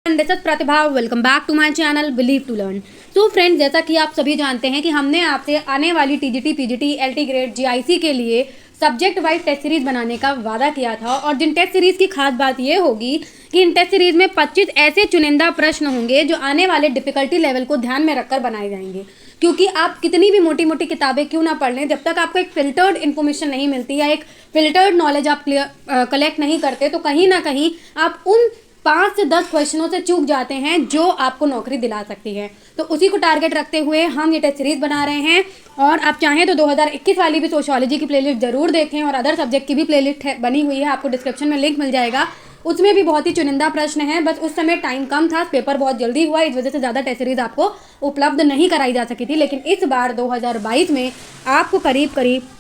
This is Pratibha. Welcome back to my channel believe to learn. तो friends, जैसा कि आप सभी जानते हैं कि हमने आपसे आने वाली TGT, PGT, LT grade, GIC के लिए सब्जेक्ट वाइज टेस्ट सीरीज बनाने का वादा किया था। और जिन टेस्ट सीरीज की खास बात ये होगी कि इन टेस्ट सीरीज में 25 ऐसे चुनिंदा प्रश्न होंगे जो आने वाले डिफिकल्टी लेवल को ध्यान में रखकर बनाए जाएंगे। क्योंकि आप कितनी भी मोटी मोटी किताबें क्यों ना पढ़ लें, जब तक आपको एक फिल्टर्ड इन्फॉर्मेशन नहीं मिलती या एक फिल्टर्ड नॉलेज आप कलेक्ट नहीं करते, तो कहीं ना कहीं आप उन 5 से 10 क्वेश्चनों से चूक जाते हैं जो आपको नौकरी दिला सकती है। तो उसी को टारगेट रखते हुए हम ये टेस्ट सीरीज बना रहे हैं। और आप चाहें तो 2021 वाली भी सोशियोलॉजी की प्लेलिस्ट जरूर देखें, और अदर सब्जेक्ट की भी प्लेलिस्ट बनी हुई है, आपको डिस्क्रिप्शन में लिंक मिल जाएगा। उसमें भी बहुत ही चुनिंदा प्रश्न है, बस उस समय टाइम कम था, पेपर बहुत जल्दी हुआ, इस वजह से ज़्यादा टेस्ट सीरीज आपको उपलब्ध नहीं कराई जा सकी थी। लेकिन इस बार 2022 में आपको करीब करीब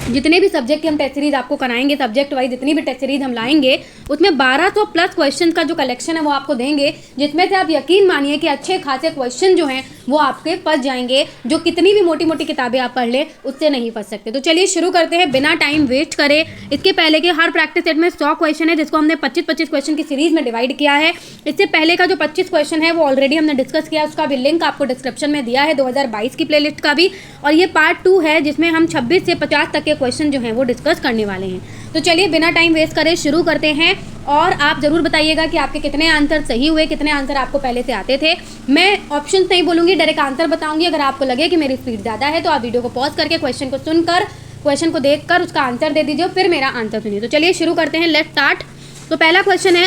जितने भी सब्जेक्ट की हम टेस्ट सीरीज आपको कराएंगे, सब्जेक्ट वाइज जितनी भी टेस्ट सीरीज हम लाएंगे, उसमें 1200 प्लस क्वेश्चन का जो कलेक्शन है वो आपको देंगे, जिसमें से आप यकीन मानिए कि अच्छे खासे क्वेश्चन जो हैं वो आपके फंस जाएंगे, जो कितनी भी मोटी मोटी किताबें आप पढ़ ले उससे नहीं फंस सकते। तो चलिए शुरू करते हैं बिना टाइम वेस्ट करे। इसके पहले के हर प्रैक्टिस सेट में 100 क्वेश्चन है, जिसको हमने 25-25 क्वेश्चन की सीरीज में डिवाइड किया है। इससे पहले का जो 25 क्वेश्चन है वो ऑलरेडी हमने डिस्कस किया, उसका भी लिंक आपको डिस्क्रिप्शन में दिया है, 2022 की प्लेलिस्ट का भी। और ये पार्ट 2 है, जिसमें हम 26 से 50 तक के क्वेश्चन जो हैं वो डिस्कस करने वाले हैं। तो चलिए बिना टाइम वेस्ट करे शुरू करते हैं। और आप ज़रूर बताइएगा कि आपके कितने आंसर सही हुए, कितने आंसर आपको पहले से आते थे। मैं ऑप्शन नहीं बोलूँगी, डायरेक्ट आंसर बताऊँगी। अगर आपको लगे कि मेरी स्पीड ज़्यादा है तो आप वीडियो को पॉज करके क्वेश्चन को सुनकर, क्वेश्चन को देखकर उसका आंसर दे दीजिए, फिर मेरा आंसर सुनिए। तो चलिए शुरू करते हैं, लेट्स स्टार्ट। तो पहला क्वेश्चन है,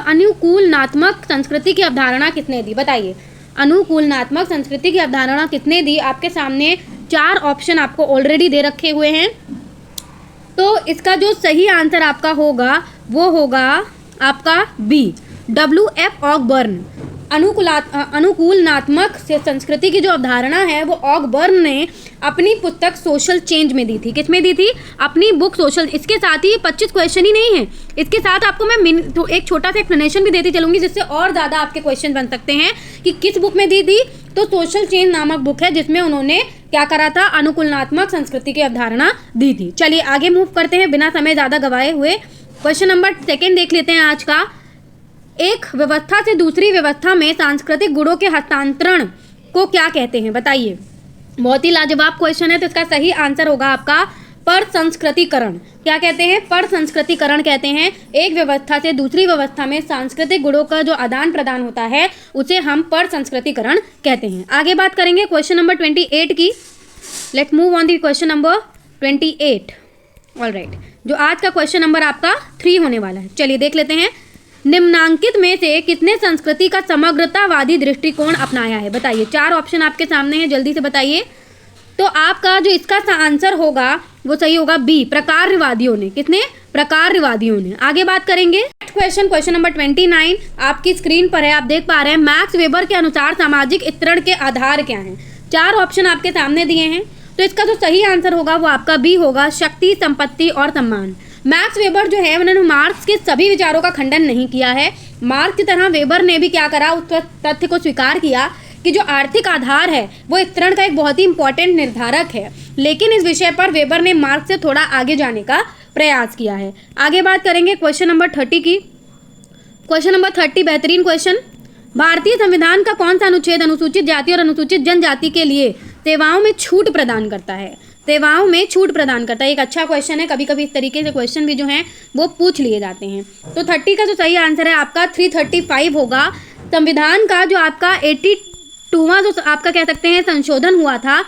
अनुकूलनात्मक संस्कृति की अवधारणा किसने दी? बताइए, अनुकूलनात्मक संस्कृति की अवधारणा किसने दी? आपके सामने 4 ऑप्शन आपको ऑलरेडी दे रखे हुए हैं। तो इसका जो सही आंसर आपका होगा वो होगा आपका बी, WF ऑकबर्न। अनुकूलनात्मक से संस्कृति की जो अवधारणा है वो ऑकबर्न ने अपनी पुस्तक सोशल चेंज में दी थी। किस में दी थी? अपनी बुक सोशल। इसके साथ ही 25 क्वेश्चन ही नहीं है, इसके साथ आपको मैं तो एक छोटा सा एक्सप्लेनेशन भी देती चलूंगी, जिससे और ज़्यादा आपके क्वेश्चन बन सकते हैं कि किस बुक में दी थी। तो सोशल चेंज नामक बुक है, जिसमें उन्होंने क्या करा था? अनुकूलनात्मक संस्कृति की अवधारणा दी थी। चलिए आगे मूव करते हैं बिना समय ज़्यादा गवाए हुए। क्वेश्चन नंबर 2 देख लेते हैं आज का। एक व्यवस्था से दूसरी व्यवस्था में सांस्कृतिक गुणों के हस्तांतरण को क्या कहते हैं? बताइए। बहुत ही लाजवाब क्वेश्चन है, तो इसका सही आंसर होगा आपका परसंस्कृतिकरण। क्या कहते हैं? परसंस्कृतिकरण कहते हैं। एक व्यवस्था से दूसरी व्यवस्था में सांस्कृतिक गुणों का जो आदान प्रदान होता है उसे हम परसंस्कृतिकरण कहते हैं। आगे बात करेंगे क्वेश्चन नंबर 28 की। Let's move on the question number 28। Alright, जो आज का क्वेश्चन नंबर आपका 3 होने वाला है। चलिए देख लेते हैं। निम्नांकित में से किसने संस्कृति का समग्रतावादी दृष्टिकोण अपनाया है? बताइए। 4 ऑप्शन आपके सामने हैं, जल्दी से बताइए। तो आपका जो इसका आंसर होगा वो सही होगा बी, प्रकारवादियों ने। किसने? प्रकारवादियों ने। आगे बात करेंगे क्वेश्चन नंबर 29 आपकी स्क्रीन पर है, आप देख पा रहे हैं। मैक्स वेबर के अनुसार सामाजिक वितरण के आधार क्या हैं? 4 ऑप्शन आपके सामने दिए हैं, तो इसका जो सही आंसर होगा वो आपका बी होगा, शक्ति, संपत्ति और सम्मान। मैक्स वेबर जो है उन्होंने मार्क्स के सभी विचारों का खंडन नहीं किया है। मार्क्स की तरह वेबर ने भी क्या करा? उस तथ्य को स्वीकार किया कि जो आर्थिक आधार है वो वितरण का एक बहुत ही इंपॉर्टेंट निर्धारक है। लेकिन इस विषय पर वेबर ने मार्क्स से थोड़ा आगे जाने का प्रयास किया है। आगे बात करेंगे क्वेश्चन नंबर 30 की। क्वेश्चन नंबर 30 बेहतरीन क्वेश्चन। भारतीय संविधान का कौन सा अनुच्छेद अनुसूचित जाति और अनुसूचित जनजाति के लिए सेवाओं में छूट प्रदान करता है? सेवाओं में छूट प्रदान करता है। एक अच्छा क्वेश्चन है, कभी कभी इस तरीके से क्वेश्चन भी जो हैं वो पूछ लिए जाते हैं। तो 30 का जो सही आंसर है आपका 335 होगा। संविधान का जो आपका 82वां जो आपका कह सकते हैं संशोधन हुआ था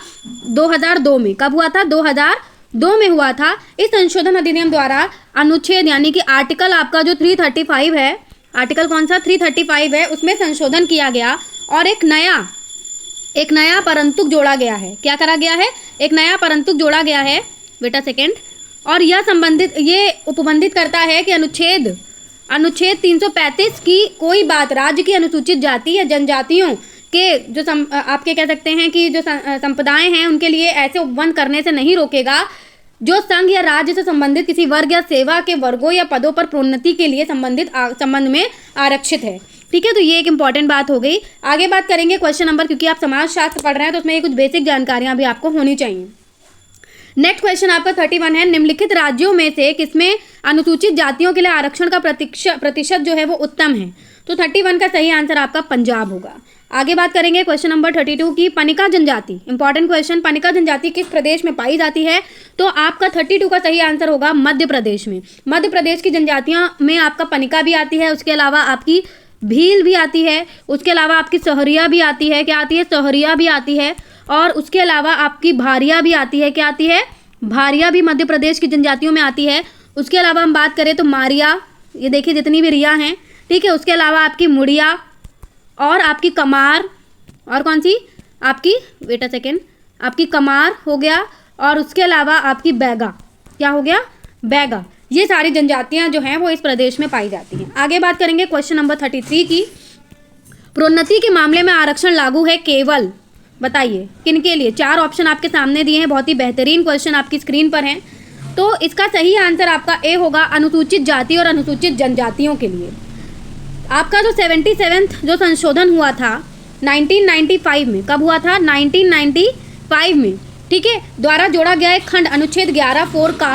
2002 में। कब हुआ था? 2002 में हुआ था। इस संशोधन अधिनियम द्वारा अनुच्छेद यानी कि आर्टिकल आपका जो 335 है, आर्टिकल कौन सा? 335 है, उसमें संशोधन किया गया और एक नया परंतुक जोड़ा गया है। क्या करा गया है? एक नया परंतुक जोड़ा गया है। Wait a second. और ये उपबंधित करता है कि अनुच्छेद 335 की कोई बात राज्य की अनुसूचित जाति या जनजातियों के जो आपके कह सकते हैं कि जो संप्रदाय हैं उनके लिए ऐसे उपबंध करने से नहीं रोकेगा जो संघ या राज्य से संबंधित किसी वर्ग या सेवा के वर्गों या पदों पर प्रोन्नति के लिए संबंध में आरक्षित है। ठीक है, तो ये एक इंपॉर्टेंट बात हो गई। आगे बात करेंगे क्वेश्चन नंबर, क्योंकि आप समाजशास्त्र पढ़ रहे हैं तो उसमें कुछ बेसिक जानकारियां भी आपको होनी चाहिए। नेक्स्ट क्वेश्चन आपका 31 है। निम्नलिखित राज्यों में से किसमें अनुसूचित जातियों के लिए आरक्षण का प्रतिशत जो है वो उत्तम है? तो 31 का सही आंसर आपका पंजाब होगा। आगे बात करेंगे क्वेश्चन नंबर 32 की। पनिका जनजाति, इंपॉर्टेंट क्वेश्चन, पनिका जनजाति किस प्रदेश में पाई जाती है? तो आपका 32 का सही आंसर होगा मध्य प्रदेश में। मध्य प्रदेश की जनजातियों में आपका पनिका भी आती है, उसके अलावा आपकी भील भी आती है, उसके अलावा आपकी सहरिया भी आती है। क्या आती है? सहरिया भी आती है। और उसके अलावा आपकी भारिया भी आती है। क्या आती है? भारिया भी मध्य प्रदेश की जनजातियों में आती है। उसके अलावा हम बात करें तो मारिया, ये देखिए जितनी भी रिया हैं, ठीक है। उसके अलावा आपकी मुड़िया और आपकी कमार, और कौन सी? आपकी, वेट अ सेकेंड, आपकी कमार हो गया, और उसके अलावा आपकी बैगा। क्या हो गया? बैगा। ये सारी जनजातियां जो हैं वो इस प्रदेश में पाई जाती हैं। आगे बात करेंगे क्वेश्चन नंबर 33 की। प्रोन्नति के मामले में आरक्षण लागू है केवल, बताइए किन के लिए? 4 ऑप्शन आपके सामने दिए हैं, बहुत ही बेहतरीन क्वेश्चन आपकी स्क्रीन पर हैं। तो इसका सही आंसर आपका ए होगा, अनुसूचित जाति और अनुसूचित जनजातियों के लिए। आपका जो 77वां जो संशोधन हुआ था 1995 में, कब हुआ था? 1995 में, ठीक है, द्वारा जोड़ा गया एक खंड अनुच्छेद 11(4) का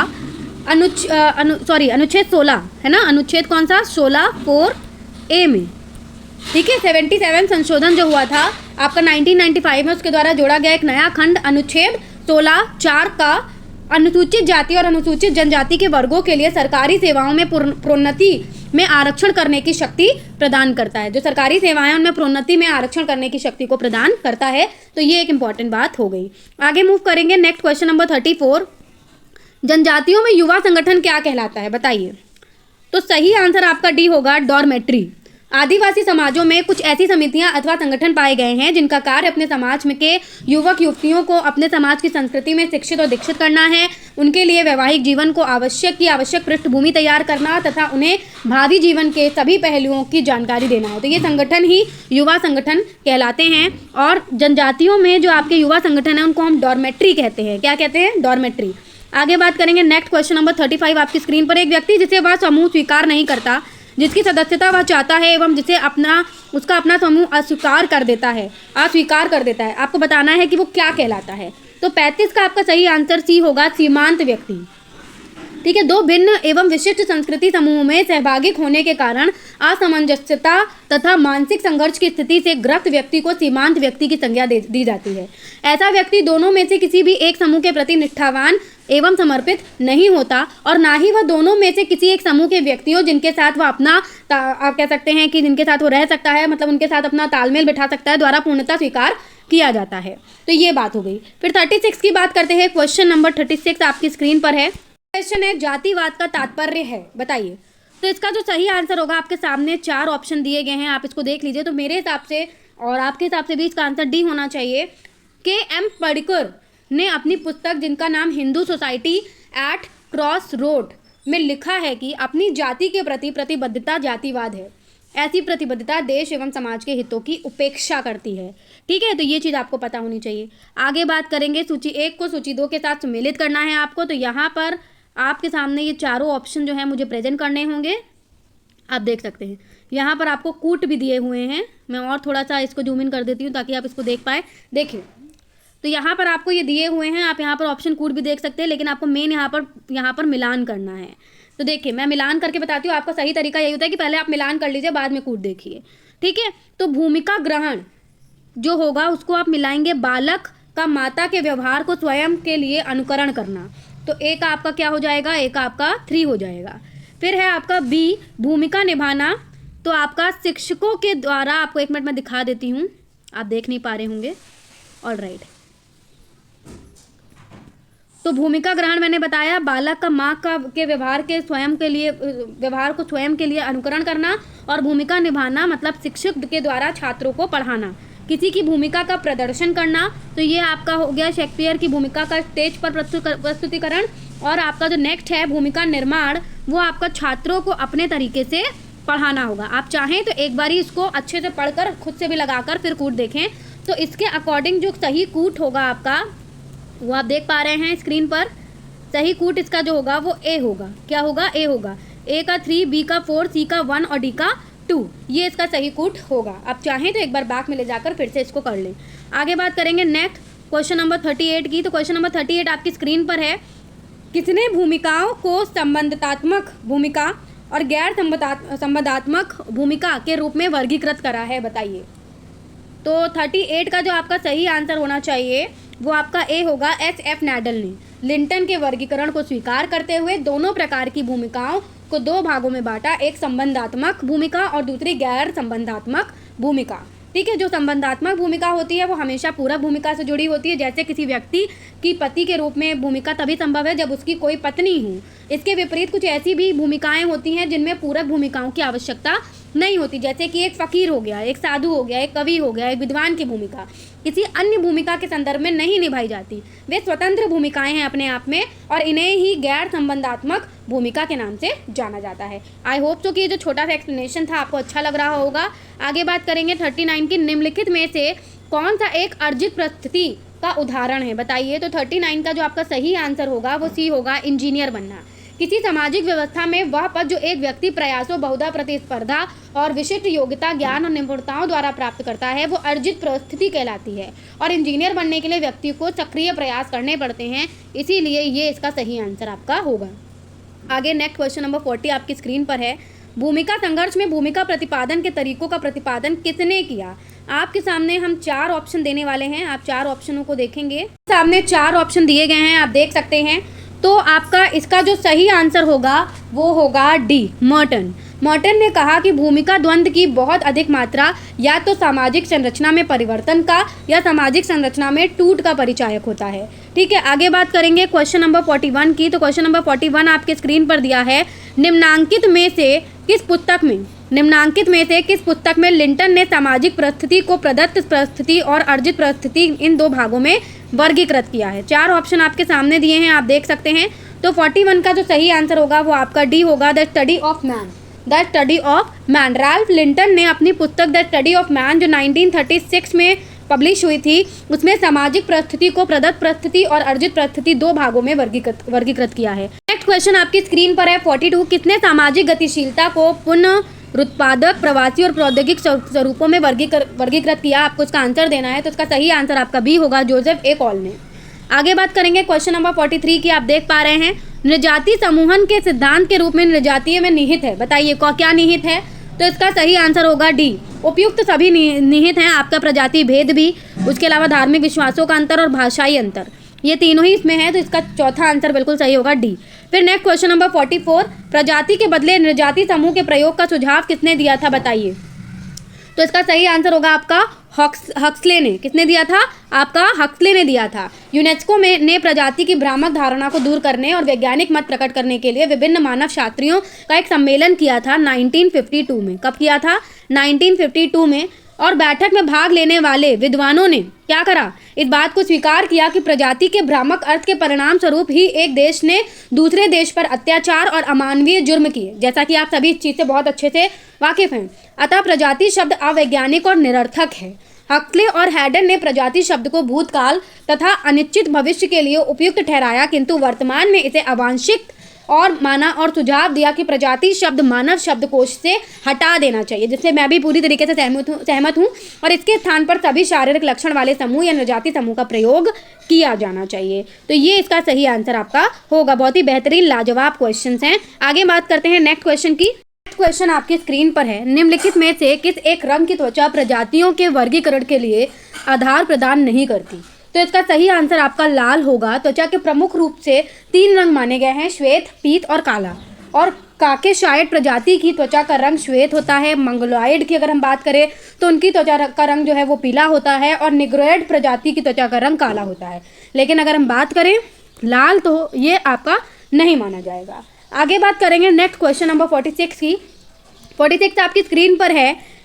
अनुच्छेद 16 है ना, अनुच्छेद कौन सा? 16(4)(a) में, ठीक है। 77वां संशोधन जो हुआ था आपका 1995 में, उसके द्वारा जोड़ा गया एक नया खंड अनुच्छेद 16(4) का अनुसूचित जाति और अनुसूचित जनजाति के वर्गों के लिए सरकारी सेवाओं में प्रोन्नति में आरक्षण करने की शक्ति प्रदान करता है। जो सरकारी सेवाएं उनमें प्रोन्नति में आरक्षण करने की शक्ति को प्रदान करता है। तो ये एक इंपॉर्टेंट बात हो गई। आगे मूव करेंगे नेक्स्ट क्वेश्चन नंबर 34। जनजातियों में युवा संगठन क्या कहलाता है? बताइए। तो सही आंसर आपका डी होगा, डॉर्मेट्री। आदिवासी समाजों में कुछ ऐसी समितियां अथवा संगठन पाए गए हैं जिनका कार्य अपने समाज में के युवक युवतियों को अपने समाज की संस्कृति में शिक्षित और दीक्षित करना है, उनके लिए वैवाहिक जीवन को आवश्यक पृष्ठभूमि तैयार करना तथा उन्हें भावी जीवन के सभी पहलुओं की जानकारी देना है। तो ये संगठन ही युवा संगठन कहलाते हैं। और जनजातियों में जो आपके युवा संगठन है उनको हम डॉर्मेट्री कहते हैं। क्या कहते हैं? डॉर्मेट्री। आगे बात करेंगे नेक्स्ट क्वेश्चन नंबर 35 आपकी स्क्रीन पर। एक व्यक्ति जिसे वह समूह स्वीकार नहीं करता, जिसकी सदस्यता वह चाहता है एवं जिसे उसका अपना समूह अस्वीकार कर देता है, आपको बताना है कि वो क्या कहलाता है। तो 35 का आपका सही आंसर सी होगा, सीमांत व्यक्ति, ठीक है। 2 भिन्न एवं विशिष्ट संस्कृति समूह में सहभागी होने के कारण असमंजसता तथा मानसिक संघर्ष की स्थिति से ग्रस्त व्यक्ति को सीमांत व्यक्ति की संज्ञा दी जाती है। ऐसा व्यक्ति दोनों में से किसी भी एक समूह के प्रति निष्ठावान एवं समर्पित नहीं होता, और ना ही वह दोनों में से किसी एक समूह के व्यक्तियों जिनके साथ वह अपना आप कह सकते हैं कि जिनके साथ वो रह सकता है, मतलब उनके साथ अपना तालमेल बिठा सकता है, द्वारा पूर्णतः स्वीकार किया जाता है। तो ये बात हो गई। फिर 36 की बात करते हैं। क्वेश्चन नंबर 36 आपकी स्क्रीन पर है। क्वेश्चन है, जातिवाद का तात्पर्य है, बताइए। तो इसका जो सही आंसर होगा, आपके सामने 4 ऑप्शन दिए गए हैं, आप इसको देख लीजिए। तो मेरे हिसाब से और आपके हिसाब से भी इसका आंसर डी होना चाहिए। के.एम. पडिक्कर ने अपनी पुस्तक जिनका नाम Hindu society at cross road में लिखा है कि अपनी जाति के प्रति प्रतिबद्धता जातिवाद है। ऐसी प्रतिबद्धता देश एवं समाज के हितों की उपेक्षा करती है, ठीक है। तो ये चीज़ आपको पता होनी चाहिए। आगे बात करेंगे, सूची 1 को सूची 2 के साथ सम्मिलित करना है आपको। तो यहाँ पर आपके सामने ये चारों ऑप्शन जो है मुझे प्रेजेंट करने होंगे। आप देख सकते हैं यहाँ पर आपको कूट भी दिए हुए हैं। मैं और थोड़ा सा इसको जूम इन कर देती हूँ ताकि आप इसको देख पाए। देखिए, तो यहाँ पर आपको ये दिए हुए हैं, आप यहाँ पर ऑप्शन कूट भी देख सकते हैं, लेकिन आपको मेन यहाँ पर मिलान करना है। तो देखिए, मैं मिलान करके बताती हूँ। आपका सही तरीका यही होता है कि पहले आप मिलान कर लीजिए, बाद में कूट देखिए, ठीक है। तो भूमिका ग्रहण जो होगा उसको आप मिलाएंगे, बालक का माता के व्यवहार को स्वयं के लिए अनुकरण करना। तो ए का आपका क्या हो जाएगा? ए का आपका 3 हो जाएगा। फिर है आपका बी, भूमिका निभाना। तो आपका शिक्षकों के द्वारा, आपको 1 मिनट में दिखा देती हूँ, आप देख नहीं पा रहे होंगे, ऑलराइट। तो भूमिका ग्रहण मैंने बताया, बालक का माँ के व्यवहार को स्वयं के लिए अनुकरण करना, और भूमिका निभाना मतलब शिक्षक के द्वारा छात्रों को पढ़ाना, किसी की भूमिका का प्रदर्शन करना। तो ये आपका हो गया शेक्सपियर की भूमिका का स्टेज पर प्रस्तुतिकरण। और आपका जो नेक्स्ट है भूमिका निर्माण, वो आपका छात्रों को अपने तरीके से पढ़ाना होगा। आप चाहें तो एक बारी इसको अच्छे से पढ़कर खुद से भी लगाकर फिर कूट देखें। तो इसके अकॉर्डिंग जो सही कूट होगा आपका, वो आप देख पा रहे हैं स्क्रीन पर। सही कूट इसका जो होगा वो ए होगा। क्या होगा? ए होगा। ए का 3, बी का 4, सी का 1 और डी का 2, ये इसका सही कूट होगा। आप चाहें तो एक बार बैक में ले जाकर फिर से इसको कर लें। आगे बात करेंगे नेक्स्ट क्वेश्चन नंबर 38 की। तो क्वेश्चन नंबर 38 आपकी स्क्रीन पर है। किसने भूमिकाओं को संबंधात्मक भूमिका और गैर संवादात्मक भूमिका के रूप में वर्गीकृत करा है, बताइए। तो 38 का जो आपका सही आंसर होना चाहिए वो आपका ए होगा। SF नैडल ने लिंटन के वर्गीकरण को स्वीकार करते हुए दोनों प्रकार की भूमिकाओं को दो भागों में बांटा, एक संबंधात्मक भूमिका और दूसरी गैर संबंधात्मक भूमिका। ठीक है, जो संबंधात्मक भूमिका होती है वो हमेशा पूरक भूमिका से जुड़ी होती है, जैसे किसी व्यक्ति की पति के रूप में भूमिका तभी संभव है जब उसकी कोई पत्नी हो। इसके विपरीत कुछ ऐसी भी भूमिकाएं होती हैं जिनमें पूरक भूमिकाओं की आवश्यकता नहीं होती, जैसे कि एक फ़कीर हो गया, एक साधु हो गया, एक कवि हो गया, एक विद्वान की भूमिका किसी अन्य भूमिका के संदर्भ में नहीं निभाई जाती। वे स्वतंत्र भूमिकाएं हैं अपने आप में और इन्हें ही गैर संबंधात्मक भूमिका के नाम से जाना जाता है। आई होप सो कि ये जो छोटा सा एक्सप्लेनेशन था आपको अच्छा लग रहा होगा। आगे बात करेंगे 39 की, निम्नलिखित में से कौन सा एक अर्जित परिस्थिति का उदाहरण है, बताइए। तो 39 का जो आपका सही आंसर होगा वो सी होगा, इंजीनियर बनना। किसी सामाजिक व्यवस्था में वह पद जो एक व्यक्ति प्रयासों, बहुधा प्रतिस्पर्धा और विशिष्ट योग्यता, ज्ञान और निपुणताओं द्वारा प्राप्त करता है वो अर्जित परिस्थिति कहलाती है। और इंजीनियर बनने के लिए व्यक्ति को सक्रिय प्रयास करने पड़ते हैं, इसीलिए ये इसका सही आंसर आपका होगा। आगे नेक्स्ट क्वेश्चन नंबर 40 आपकी स्क्रीन पर है। भूमिका संघर्ष में भूमिका प्रतिपादन के तरीकों का प्रतिपादन किसने किया। आपके सामने हम 4 ऑप्शन देने वाले हैं, आप 4 ऑप्शनों को देखेंगे। सामने 4 ऑप्शन दिए गए हैं, आप देख सकते हैं। तो आपका इसका जो सही आंसर होगा वो होगा डी, मर्टन। मर्टन ने कहा कि भूमिका द्वंद्व की बहुत अधिक मात्रा या तो सामाजिक संरचना में परिवर्तन का या सामाजिक संरचना में टूट का परिचायक होता है। ठीक है, आगे बात करेंगे क्वेश्चन नंबर 41 की। तो क्वेश्चन नंबर 41 आपके स्क्रीन पर दिया है। निम्नांकित में से किस पुस्तक में लिंटन ने सामाजिक परिस्थिति को प्रदत्त परिस्थिति और अर्जित परिस्थिति इन 2 भागों में वर्गीकृत किया है। 4 ऑप्शन आपके सामने दिए हैं, आप देख सकते हैं। तो 41 का जो सही आंसर होगा वो आपका डी होगा, the study of man. The study of man. Ralph Linton ने अपनी पुस्तक द स्टडी ऑफ मैन जो 1936 में पब्लिश हुई थी उसमें सामाजिक परिस्थिति को प्रदत्त परिस्थिति और अर्जित परिस्थिति 2 भागों में वर्गीकृत किया है। नेक्स्ट क्वेश्चन आपकी स्क्रीन पर है 42। किसने सामाजिक गतिशीलता को पुनरुत्पादक, प्रवासी और प्रौद्योगिक स्वरूपों में वर्गीकृत किया। आपको इसका आंसर देना है, तो इसका सही आंसर आपका बी होगा, जोसेफ ए कॉल ने। आगे बात करेंगे क्वेश्चन नंबर 43 की। आप देख पा रहे हैं नृजाति समूहन के सिद्धांत के रूप में नृजातीय में निहित है, बताइए क्या निहित है। तो इसका सही आंसर होगा डी, उपयुक्त सभी निहित हैं, आपका प्रजाति भेद भी, उसके अलावा धार्मिक विश्वासों का अंतर और भाषाई अंतर, ये तीनों ही इसमें है। तो इसका चौथा आंसर बिल्कुल सही होगा डी। फिर नेक्स्ट क्वेश्चन नंबर 44, प्रजाति के बदले नृजाति समूह के प्रयोग का सुझाव किसने दिया था, बताइए। तो इसका सही आंसर होगा आपका हक्सले ने। किसने दिया था, आपका हक्सले ने दिया था। यूनेस्को ने प्रजाति की भ्रामक धारणा को दूर करने और वैज्ञानिक मत प्रकट करने के लिए विभिन्न मानव शास्त्रियों का एक सम्मेलन किया था 1952 में। कब किया था, 1952 में। और बैठक में भाग लेने वाले विद्वानों ने क्या करा, इस बात को स्वीकार किया कि प्रजाति के भ्रामक अर्थ के परिणाम स्वरूप ही एक देश ने दूसरे देश पर अत्याचार और अमानवीय जुर्म किए, जैसा कि आप सभी इस चीज़ से बहुत अच्छे से वाकिफ हैं। अतः प्रजाति शब्द अवैज्ञानिक और निरर्थक है। हक्सले और हैडन ने प्रजाति शब्द को भूतकाल तथा अनिश्चित भविष्य के लिए उपयुक्त ठहराया, किंतु वर्तमान में इसे अवांछित और माना और सुझाव दिया कि प्रजाति शब्द मानव शब्दकोश से हटा देना चाहिए, जिससे मैं भी पूरी तरीके से सहमत हूँ। और इसके स्थान पर सभी शारीरिक लक्षण वाले समूह या नृजाति समूह का प्रयोग किया जाना चाहिए। तो ये इसका सही आंसर आपका होगा। बहुत ही बेहतरीन लाजवाब क्वेश्चन हैं। आगे बात करते हैं नेक्स्ट क्वेश्चन की। क्वेश्चन आपकी स्क्रीन पर है। निम्नलिखित में से किस एक रंग की त्वचा प्रजातियों के वर्गीकरण के लिए आधार प्रदान नहीं करती। तो इसका सही आंसर आपका लाल होगा। त्वचा के प्रमुख रूप से 3 रंग माने गए हैं, श्वेत, पीत और काला। और काकेशायड प्रजाति की त्वचा का रंग श्वेत होता है। मंगोलॉयड की अगर हम बात करें तो उनकी त्वचा का रंग जो है वो पीला होता है। और निग्रोइड प्रजाति की त्वचा का रंग काला होता है। लेकिन अगर हम बात करें लाल तो ये आपका नहीं माना जाएगा। आगे बात करेंगे नेक्स्ट क्वेश्चन नंबर 46 की। 46 आपकी स्क्रीन पर है।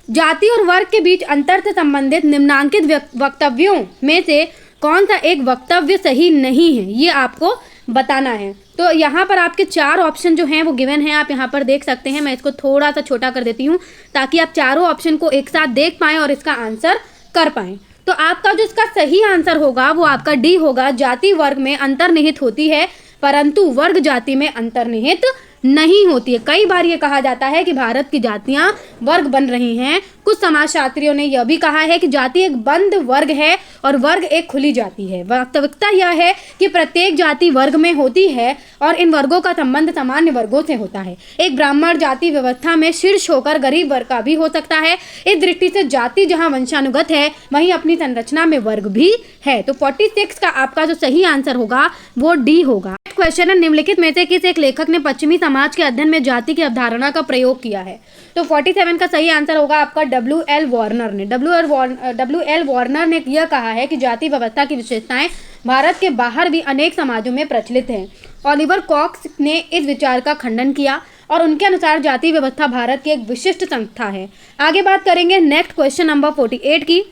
जाति और वर्ग के बीच अंतर से संबंधित निम्नांकित वक्तव्यों में से कौन सा एक वक्तव्य सही नहीं है, ये आपको बताना है। तो यहाँ पर आपके 4 ऑप्शन जो हैं वो गिवन हैं, आप यहाँ पर देख सकते हैं। मैं इसको थोड़ा सा छोटा कर देती हूँ ताकि आप चारों ऑप्शन को एक साथ देख पाएँ और इसका आंसर कर पाएँ। तो आपका जो इसका सही आंसर होगा वो आपका डी होगा। जाति वर्ग में अंतर्निहित होती है परंतु वर्ग जाति में अंतर्निहित नहीं होती है। कई बार ये कहा जाता है कि भारत की जातियां वर्ग बन रही हैं। कुछ समाजशास्त्रियों ने यह भी कहा है कि जाति एक बंद वर्ग है और वर्ग एक खुली जाति है। वास्तविकता यह है कि प्रत्येक जाति वर्ग में होती है और इन वर्गों का संबंध सामान्य वर्गों से होता है। एक ब्राह्मण जाति व्यवस्था में शीर्ष होकर गरीब वर्ग का भी हो सकता है। इस दृष्टि से जाति जहां वंशानुगत है वहीं अपनी संरचना में वर्ग भी है। तो 46 का आपका जो सही आंसर होगा वो डी होगा। क्वेश्चन है, निम्नलिखित में से किस एक लेखक ने पश्चिमी समाज के अध्ययन में जाति की अवधारणा का प्रयोग किया है? तो 47 का सही आंसर होगा आपका W.L. वार्नर ने। W.L. वार्नर ने यह कहा है कि जाति व्यवस्था की विशेषताएं भारत के बाहर भी अनेक समाजों में प्रचलित हैं। ऑलिवर कॉक्स ने इस विचार का खंडन किया और उनके अनुसार जाति व्यवस्था भारत की एक विशिष्ट संस्था है। आगे बात करेंगे नेक्स्ट क्वेश्चन नंबर 48 की।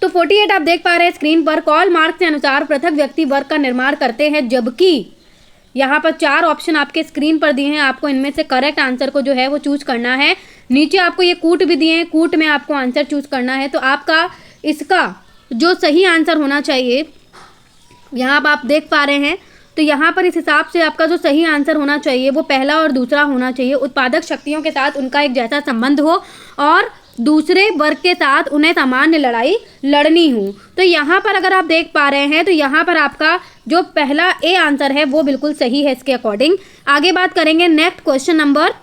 तो 48 आप देख पा रहे हैं स्क्रीन पर। कार्ल मार्क्स के अनुसार पृथक व्यक्ति वर्ग का निर्माण करते हैं, जबकि यहाँ पर 4 ऑप्शन आपके स्क्रीन पर दिए हैं। आपको इनमें से करेक्ट आंसर को जो है वो चूज करना है। नीचे आपको ये कूट भी दिए हैं, कूट में आपको आंसर चूज करना है। तो आपका इसका जो सही आंसर होना चाहिए, यहाँ आप देख पा रहे हैं, तो यहाँ पर इस हिसाब से आपका जो सही आंसर होना चाहिए वो पहला और दूसरा होना चाहिए। उत्पादक शक्तियों के साथ उनका एक जैसा संबंध हो और दूसरे वर्ग के साथ उन्हें सामान्य लड़ाई लड़नी हो। तो यहाँ पर अगर आप देख पा रहे हैं तो यहाँ पर आपका जो पहला ए आंसर है वो बिल्कुल सही है इसके अकॉर्डिंग। आगे बात करेंगे नेक्स्ट क्वेश्चन नंबर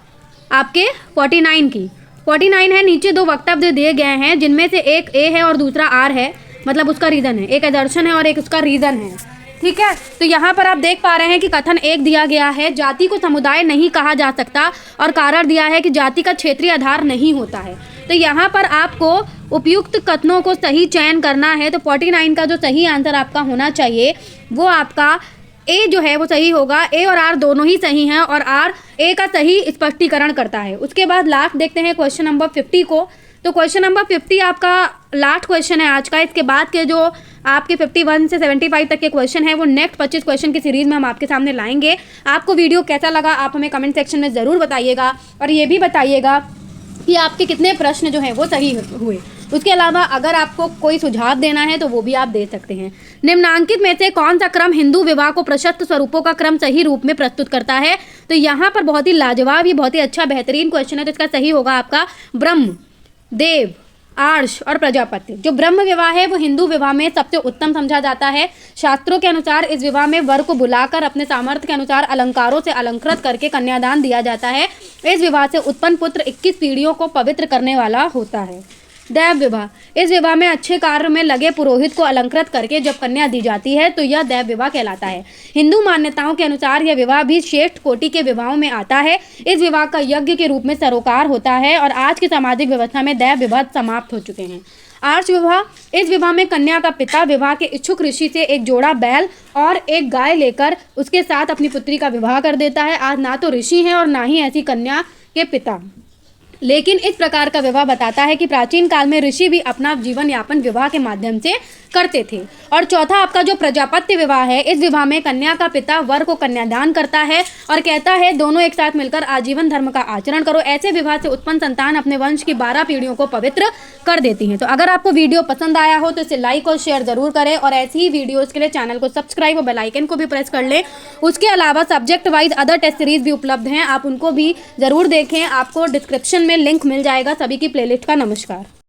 आपके 49 की। 49 है, नीचे 2 वक्तव्य दिए गए हैं जिनमें से एक ए है और दूसरा आर है, मतलब उसका रीज़न है। एक दर्शन है और एक उसका रीज़न है, ठीक है। तो यहाँ पर आप देख पा रहे हैं कि कथन एक दिया गया है, जाति को समुदाय नहीं कहा जा सकता, और कारण दिया है कि जाति का क्षेत्रीय आधार नहीं होता है। तो यहाँ पर आपको उपयुक्त कथनों को सही चयन करना है। तो 49 का जो सही आंसर आपका होना चाहिए वो आपका ए जो है वो सही होगा। ए और आर दोनों ही सही हैं और आर ए का सही स्पष्टीकरण करता है। उसके बाद लास्ट देखते हैं क्वेश्चन नंबर 50 को। तो क्वेश्चन नंबर 50 आपका लास्ट क्वेश्चन है आज का। इसके बाद के जो आपके 51 से 75 तक के क्वेश्चन है वो नेक्स्ट 25 क्वेश्चन की सीरीज में हम आपके सामने लाएंगे। आपको वीडियो कैसा लगा आप हमें कमेंट सेक्शन में ज़रूर बताइएगा और ये भी बताइएगा कि आपके कितने प्रश्न जो हैं वो सही हुए। उसके अलावा अगर आपको कोई सुझाव देना है तो वो भी आप दे सकते हैं। निम्नांकित में से कौन सा क्रम हिंदू विवाह को प्रशस्त स्वरूपों का क्रम सही रूप में प्रस्तुत करता है? तो यहाँ पर बहुत ही लाजवाब, ये बहुत ही अच्छा बेहतरीन क्वेश्चन है। तो इसका सही होगा आपका ब्रह्म, देव, आर्ष और प्रजापति। जो ब्रह्म विवाह है वो हिंदू विवाह में सबसे उत्तम समझा जाता है। शास्त्रों के अनुसार इस विवाह में वर को बुलाकर अपने सामर्थ्य के अनुसार अलंकारों से अलंकृत करके कन्यादान दिया जाता है। इस विवाह से उत्पन्न पुत्र 21 पीढ़ियों को पवित्र करने वाला होता है। दैव विवाह, इस विवाह में अच्छे कार्य में लगे पुरोहित को अलंकृत करके जब कन्या दी जाती है तो यह दैव विवाह कहलाता है। हिंदू मान्यताओं के अनुसार यह विवाह भी श्रेष्ठ कोटि के विवाहों में आता है। इस विवाह का यज्ञ के रूप में सरोकार होता है और आज की सामाजिक व्यवस्था में दैव विवाह समाप्त हो चुके हैं। आर्ष विवाह, इस विवाह में कन्या का पिता विवाह के इच्छुक ऋषि से एक जोड़ा बैल और एक गाय लेकर उसके साथ अपनी पुत्री का विवाह कर देता है। आज ना तो ऋषि हैं और ना ही ऐसी कन्या के पिता, लेकिन इस प्रकार का विवाह बताता है कि प्राचीन काल में ऋषि भी अपना जीवन यापन विवाह के माध्यम से करते थे। और चौथा आपका जो प्रजापत्य विवाह है, इस विवाह में कन्या का पिता वर को कन्यादान करता है और कहता है दोनों एक साथ मिलकर आजीवन धर्म का आचरण करो। ऐसे विवाह से उत्पन्न संतान अपने वंश की 12 पीढ़ियों को पवित्र कर देती हैं। तो अगर आपको वीडियो पसंद आया हो तो इसे लाइक और शेयर जरूर करें और ऐसी ही वीडियोज़ के लिए चैनल को सब्सक्राइब और बेल आइकन को भी प्रेस कर लें। उसके अलावा subject wise other test series भी उपलब्ध हैं, आप उनको भी ज़रूर देखें। आपको डिस्क्रिप्शन में लिंक मिल जाएगा सभी की प्लेलिस्ट का। नमस्कार।